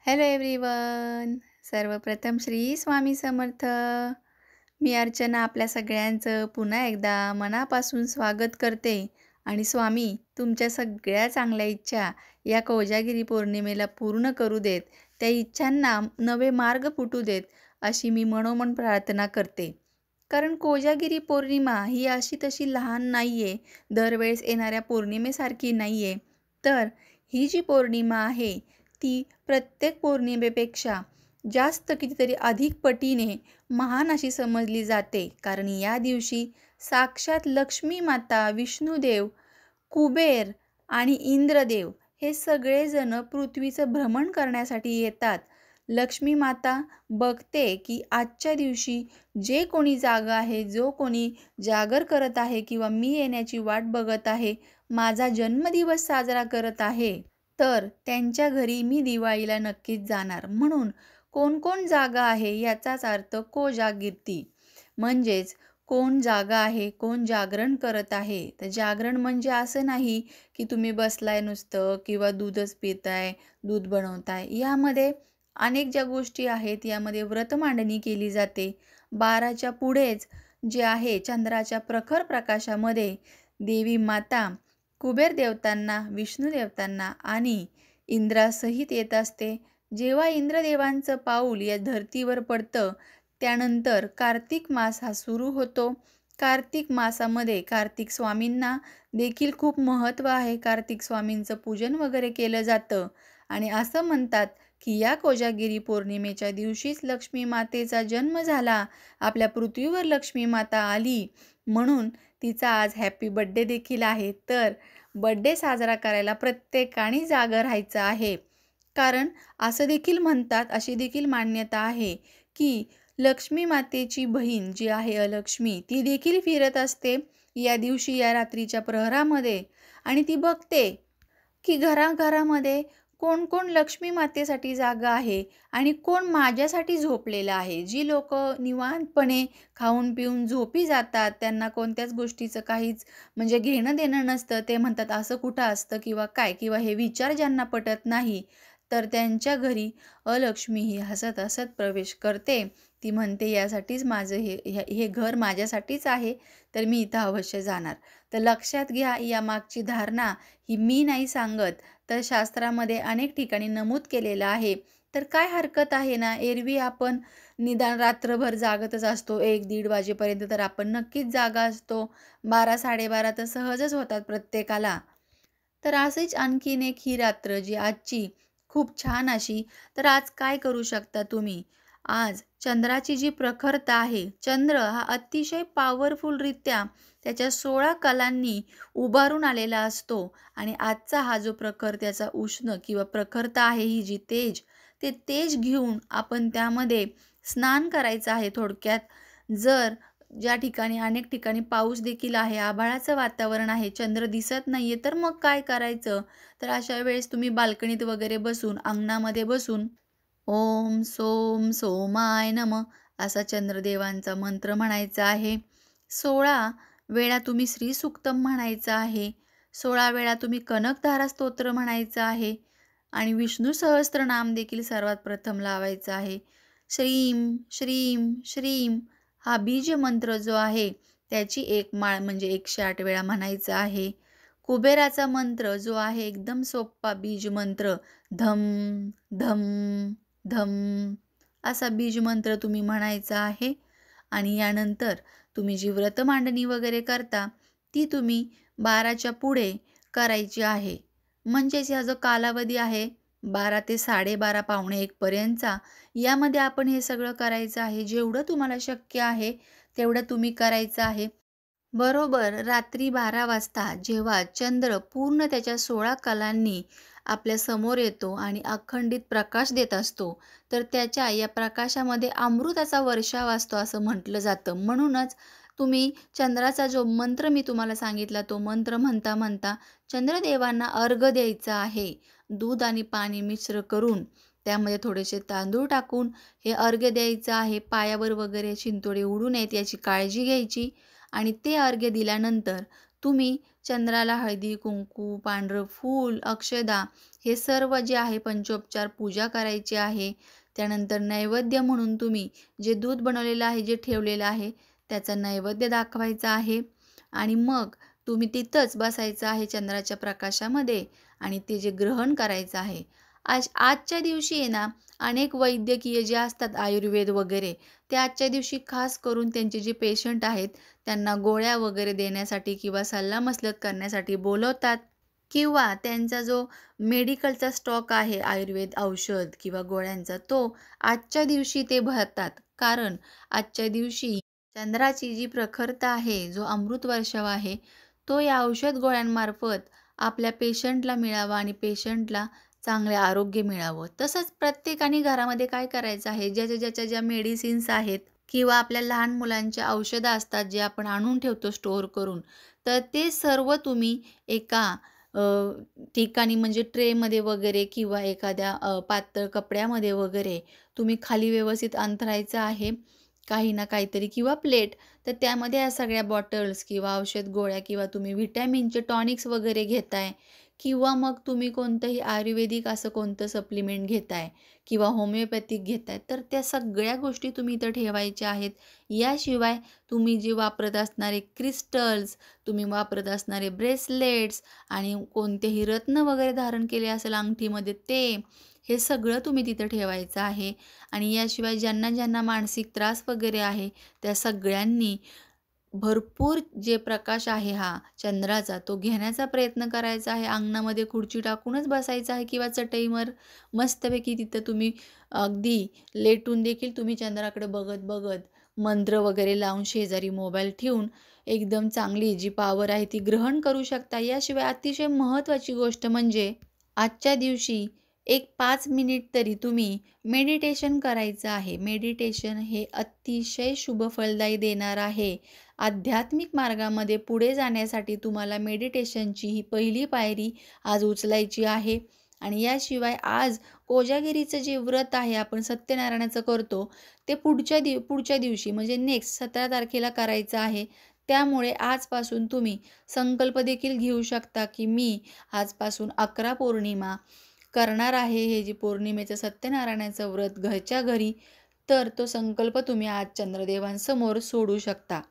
Hello everyone. सर्वप्रथम श्री स्वामी समर्थ. मी अर्चना आपल्या सगळ्यांचं पुन्हा एकदा मनापासून स्वागत करते आणि स्वामी तुमच्या सगळ्या चांगल्या इच्छा या कोजागिरी पौर्णिमेला पूर्ण करू देत, त्या इच्छांना नवे मार्ग फुटू देत, अशी मी मनोमन प्रार्थना करते. कारण कोजागिरी पौर्णिमा ही अशी तशी लहान नाही आहे, दरवेळेस येणाऱ्या पौर्णिमेसारखी नाही आहे. तर ही जी पौर्णिमा आहे ती प्रत्येक पौर्णिमेपेक्षा जास्त कितीतरी अधिक पटीने महान अशी समजली जाते. कारण या दिवशी साक्षात लक्ष्मी माता, विष्णुदेव, कुबेर आणि इंद्रदेव हे सगळेजण पृथ्वीचं भ्रमण करण्यासाठी येतात. लक्ष्मी माता बघते की आजच्या दिवशी जे कोणी जागं आहे, जो कोणी जागर करत आहे किंवा मी येण्याची वाट बघत आहे, माझा जन्मदिवस साजरा करत आहे, तर त्यांच्या घरी मी दिवाळीला नक्कीच जाणार. म्हणून कोण कोण जागा आहे याचाच अर्थ कोजागिर्ती. म्हणजेच कोण जागा आहे, कोण जागरण करत आहे. तर जागरण म्हणजे असं नाही की तुम्ही बसलाय नुसतं किंवा दूधच पिताय, दूध बनवताय. यामध्ये अनेक ज्या गोष्टी आहेत, यामध्ये व्रत मांडणी केली जाते. 12च्या पुढेच जे आहे चंद्राच्या प्रखर प्रकाशामध्ये देवी माता कुबेर देवतांना, विष्णू देवतांना आणि इंद्रासहित येत असते. जेव्हा इंद्रदेवांचं पाऊल या धर्तीवर पडतं, त्यानंतर कार्तिक मास हा सुरू होतो. कार्तिक मासामध्ये कार्तिक स्वामींना देखील खूप महत्त्व आहे. कार्तिक स्वामींचं पूजन वगैरे केलं जातं आणि असं म्हणतात की या कोजागिरी पौर्णिमेच्या दिवशीच लक्ष्मी मातेचा जन्म झाला. आपल्या पृथ्वीवर लक्ष्मी माता आली म्हणून तिचा आज हॅपी बर्थडे देखील आहे. तर बर्थडे साजरा करायला प्रत्येकाने जागं राहायचं आहे. कारण असं देखील म्हणतात, अशी देखील मान्यता आहे की लक्ष्मी मातेची बहीण जी आहे अलक्ष्मी, ती देखील फिरत असते या दिवशी या रात्रीच्या प्रहरामध्ये आणि ती बघते की घराघरामध्ये कोण कोण लक्ष्मी मातेसाठी जागा आहे आणि कोण माझ्यासाठी झोपलेलं आहे. जी लोकं निवांतपणे खाऊन पिऊन झोपी जातात, त्यांना कोणत्याच गोष्टीचं काहीच म्हणजे घेणं देणं नसतं. ते म्हणतात असं कुठं असतं किंवा काय किंवा हे विचार ज्यांना पटत नाही, तर त्यांच्या घरी अलक्ष्मी ही हसत हसत प्रवेश करते. ती म्हणते यासाठीच माझं हे घर माझ्यासाठीच आहे, तर मी इथं अवश्य जाणार. तर लक्षात घ्या, या मागची धारणा ही मी नाही सांगत, तर शास्त्रामध्ये अनेक ठिकाणी नमूद केलेलं आहे. तर काय हरकत आहे ना, एरवी आपण निदान रात्रभर जागतच असतो, 1-1:30 वाजेपर्यंत तर आपण नक्कीच जागा असतो. 12-12:30 तर सहजच होतात प्रत्येकाला. तर अशीच आणखीन एक ही रात्र जी आजची खूप छान अशी. तर आज काय करू शकता तुम्ही? आज चंद्राची जी प्रखरता आहे, चंद्र हा अतिशय पॉवरफुलरित्या त्याच्या 16 कलांनी उभारून आलेला असतो आणि आजचा हा जो प्रखर त्याचा उष्ण किंवा प्रखरता आहे, ही जी तेज, ते तेज घेऊन आपण त्यामध्ये स्नान करायचं आहे थोडक्यात. जर ज्या ठिकाणी अनेक ठिकाणी पाऊस देखील आहे, आभाळाचं वातावरण आहे, चंद्र दिसत नाहीये, तर मग काय करायचं? तर अशा वेळेस तुम्ही बाल्कनीत वगैरे बसून, अंगणामध्ये बसून ओम सोम सोमाय नमः असा चंद्रदेवांचा मंत्र म्हणायचा आहे. 16 वेळा तुम्ही श्रीसूक्तम म्हणायचं आहे. 16 वेळा तुम्ही कनकधारा स्तोत्र म्हणायचं आहे आणि विष्णू सहस्त्रनाम देखील सर्वात प्रथम लावायचा आहे. श्रीम, श्रीम, श्रीम हा बीज मंत्र जो आहे, त्याची एक माळ म्हणजे 108 वेळा म्हणायचा आहे. कुबेराचा मंत्र जो आहे एकदम सोप्पा बीज मंत्र, धम, धम, धम असा बीज मंत्र तुम्ही म्हणायचा आहे आणि यानंतर तुम्ही जी व्रत मांडणी वगैरे करता, ती तुम्ही 12च्या पुढे करायची आहे. म्हणजेच हा जो कालावधी आहे 12 ते 12:30 पावणे 1 पर्यंतचा, यामध्ये आपण हे सगळं करायचं आहे. जेवढं तुम्हाला शक्य आहे तेवढं तुम्ही करायचं आहे. बरोबर रात्री 12 वाजता जेव्हा चंद्र पूर्ण त्याच्या 16 कलांनी आपल्या समोर येतो आणि अखंडित प्रकाश देत असतो, तर त्याच्या या प्रकाशामध्ये अमृताचा वर्षाव असतो असं म्हटलं जातं. म्हणूनच तुम्ही चंद्राचा जो मंत्र मी तुम्हाला सांगितला, तो मंत्र म्हणता म्हणता चंद्रदेवांना अर्घ्य द्यायचा आहे. दूध आणि पाणी मिश्र करून त्यामध्ये थोडेसे तांदूळ टाकून हे अर्घ्य द्यायचं आहे. पायावर वगैरे शिंतोडे उडू नयेत याची काळजी घ्यायची. आणि ते अर्घ्य दिल्यानंतर तुम्ही चंद्राला हळदी, कुंकू, पांढरं फूल, अक्षदा हे सर्व जे आहे पंचोपचार पूजा करायची आहे. त्यानंतर नैवेद्य म्हणून तुम्ही जे दूध बनवलेलं आहे, जे ठेवलेलं आहे, त्याचा नैवेद्य दाखवायचा आहे आणि मग तुम्ही तिथंच बसायचं आहे चंद्राच्या प्रकाशामध्ये आणि ते जे ग्रहण करायचं आहे. आजच्या दिवशी आहे ना, अनेक वैद्यकीय जे असतात आयुर्वेद वगैरे, ते आजच्या दिवशी खास करून त्यांचे जे पेशंट आहेत, त्यांना गोळ्या वगैरे देण्यासाठी किंवा सल्लामसलत करण्यासाठी बोलवतात किंवा त्यांचा जो मेडिकलचा स्टॉक आहे आयुर्वेद औषध किंवा गोळ्यांचा, तो आजच्या दिवशी ते भरतात. कारण आजच्या दिवशी चंद्राची जी प्रखरता आहे, जो अमृत वर्षाव आहे, तो या औषध गोळ्यांमार्फत आपल्या पेशंटला मिळावा आणि पेशंटला चांगले आरोग्य मिळावं. तसंच प्रत्येकाने घरामध्ये काय करायचं आहे, ज्याच्या ज्या मेडिसिन्स आहेत किंवा आपल्या लहान मुलांच्या औषधं असतात, जे आपण आणून ठेवतो स्टोअर करून, तर ते सर्व तुम्ही एका अ, ठिकाणी म्हणजे ट्रेमध्ये वगैरे किंवा एखाद्या पातळ कपड्यामध्ये वगैरे तुम्ही खाली व्यवस्थित अंथरायचं आहे. काही ना काहीतरी किंवा प्लेट, तर त्यामध्ये या सगळ्या बॉटल्स किंवा औषध गोळ्या किंवा तुम्ही व्हिटॅमिनचे टॉनिक्स वगैरे घेताय किंवा मग तुम्ही कोणतंही आयुर्वेदिक असं कोणतं सप्लिमेंट घेताय किंवा होमिओपॅथिक घेताय, तर त्या सगळ्या गोष्टी तुम्ही इथं ठेवायच्या आहेत. याशिवाय तुम्ही जे वापरत असणारे क्रिस्टल्स, तुम्ही वापरत असणारे ब्रेसलेट्स आणि कोणतेही रत्न वगैरे धारण केले असेल अंगठीमध्ये ते, हे सगळं तुम्ही तिथं ठेवायचं आहे. आणि याशिवाय ज्यांना मानसिक त्रास वगैरे आहे, त्या सगळ्यांनी भरपूर जे प्रकाश आहे हा चंद्राचा, तो घेण्याचा प्रयत्न करायचा आहे. अंगणामध्ये खुर्ची टाकूनच बसायचं आहे किंवा चटईवर मस्तपैकी तिथं तुम्ही अगदी लेटून देखील तुम्ही चंद्राकडे बघत-बघत मंत्र वगैरे लावून शेजारी मोबाईल ठेवून एकदम चांगली जी पॉवर आहे ती ग्रहण करू शकता. याशिवाय अतिशय महत्त्वाची गोष्ट म्हणजे आजच्या दिवशी एक 5 मिनिट तरी तुम्ही मेडिटेशन करायचं आहे. मेडिटेशन हे अतिशय शुभ फलदायी देणार आहे. आध्यात्मिक मार्गामध्ये पुढे जाण्यासाठी तुम्हाला मेडिटेशनची ही पहिली पायरी आज उचलायची आहे. आणि याशिवाय आज कोजागिरीचं जे व्रत आहे आपण सत्यनारायणाचं करतो, ते पुढच्या दिवशी म्हणजे नेक्स्ट 17 तारखेला करायचं आहे. त्यामुळे आजपासून तुम्ही संकल्प देखील घेऊ शकता, की मी आजपासून 11 पौर्णिमा करणार आहे. हे जे पौर्णिमेचं सत्यनारायणाचं व्रत घरच्या घरी, तर तो संकल्प तुम्ही आज चंद्रदेवांसमोर सोडू शकता.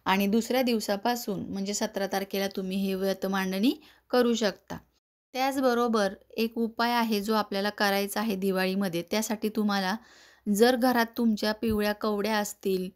आणि दुसऱ्या दिवसापासून म्हणजे 17 तारखेला तुम्ही हे व्रत मांडणी करू शकता. त्याचबरोबर एक उपाय आहे जो आपल्याला करायचा आहे दिवाळीमध्ये. त्यासाठी तुम्हाला जर घरात तुमच्या पिवळ्या कवड्या असतील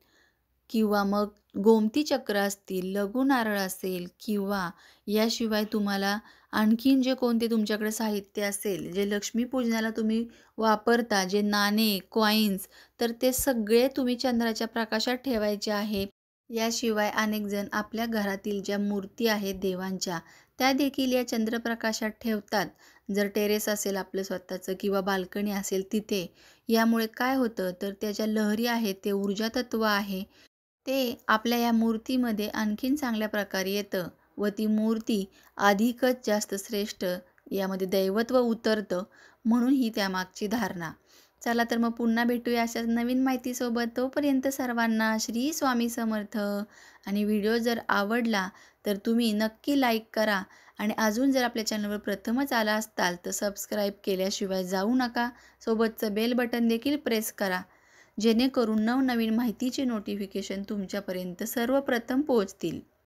किंवा मग गोमती चक्र असतील, लघु नारळ असेल किंवा याशिवाय तुम्हाला आणखीन जे कोणते तुमच्याकडे साहित्य असेल, जे लक्ष्मीपूजनाला तुम्ही वापरता, जे नाणे, कॉइन्स, तर ते सगळे तुम्ही चंद्राच्या प्रकाशात ठेवायचे आहे. याशिवाय अनेक जण आपल्या घरातील ज्या मूर्ती आहेत देवांच्या, त्या देखील या चंद्रप्रकाशात ठेवतात. जर टेरेस असेल आपलं स्वतःचं किंवा बाल्कनी असेल तिथे. यामुळे काय होतं, तर त्याच्या लहरी आहेत, ते ऊर्जा तत्व आहे, ते आपल्या या मूर्तीमध्ये आणखीन चांगल्या प्रकारे येतं व ती मूर्ती अधिकच जास्त श्रेष्ठ यामध्ये दैवत्व उतरतं, म्हणून ही त्यामागची धारणा. चला तर मग पुन्हा भेटूया अशाच नवीन माहितीसोबत. तोपर्यंत सर्वांना श्री स्वामी समर्थ. आणि व्हिडिओ जर आवडला तर तुम्ही नक्की लाईक करा आणि अजून जर आपल्या चॅनलवर प्रथमच आला असताल तर सबस्क्राईब केल्याशिवाय जाऊ नका. सोबतचं बेल बटन देखील प्रेस करा, जेणेकरून नवनवीन माहितीचे नोटिफिकेशन तुमच्यापर्यंत सर्वप्रथम पोहोचतील.